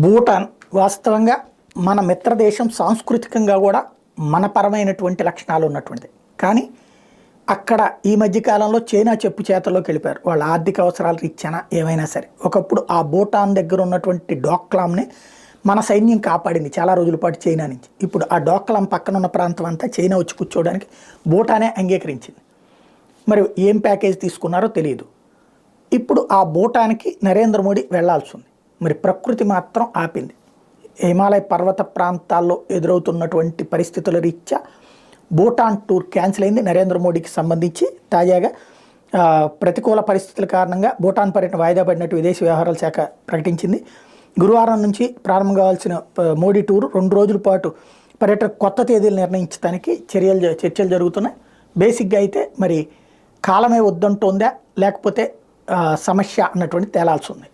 భూటాన్ వాస్తవంగా మన మిత్రదేశం, సాంస్కృతికంగా కూడా మనపరమైనటువంటి లక్షణాలు ఉన్నటువంటిది. కానీ అక్కడ ఈ మధ్యకాలంలో చైనా చెప్పు చేతల్లోకి వెళ్ళిపోయారు. వాళ్ళ ఆర్థిక అవసరాలు రీత్యానా ఏమైనా సరే. ఒకప్పుడు ఆ భూటాన్ దగ్గర ఉన్నటువంటి డోక్లాంని మన సైన్యం కాపాడింది చాలా రోజుల పాటు చైనా నుంచి. ఇప్పుడు ఆ డోక్లాం పక్కన ఉన్న ప్రాంతం అంతా చైనా వచ్చి కూర్చోవడానికి భూటానే అంగీకరించింది. మరి ఏం ప్యాకేజ్ తీసుకున్నారో తెలియదు. ఇప్పుడు ఆ భూటాన్కి నరేంద్ర మోడీ వెళ్లాల్సి ఉంది. మరి ప్రకృతి మాత్రం ఆపింది. హిమాలయ పర్వత ప్రాంతాల్లో ఎదురవుతున్నటువంటి పరిస్థితుల రీత్యా భూటాన్ టూర్ క్యాన్సిల్ అయింది. నరేంద్ర మోడీకి సంబంధించి తాజాగా ప్రతికూల పరిస్థితుల కారణంగా భూటాన్ పర్యటన వాయిదా పడినట్టు విదేశీ వ్యవహారాల శాఖ ప్రకటించింది. గురువారం నుంచి ప్రారంభం కావాల్సిన మోడీ టూర్ 2 రోజుల పాటు పర్యటన కొత్త తేదీలు నిర్ణయించడానికి చర్చలు జరుగుతున్నాయి. బేసిక్గా అయితే మరి కాలమే వద్దంటోందా లేకపోతే సమస్య అన్నటువంటి తేలాల్సి ఉంది.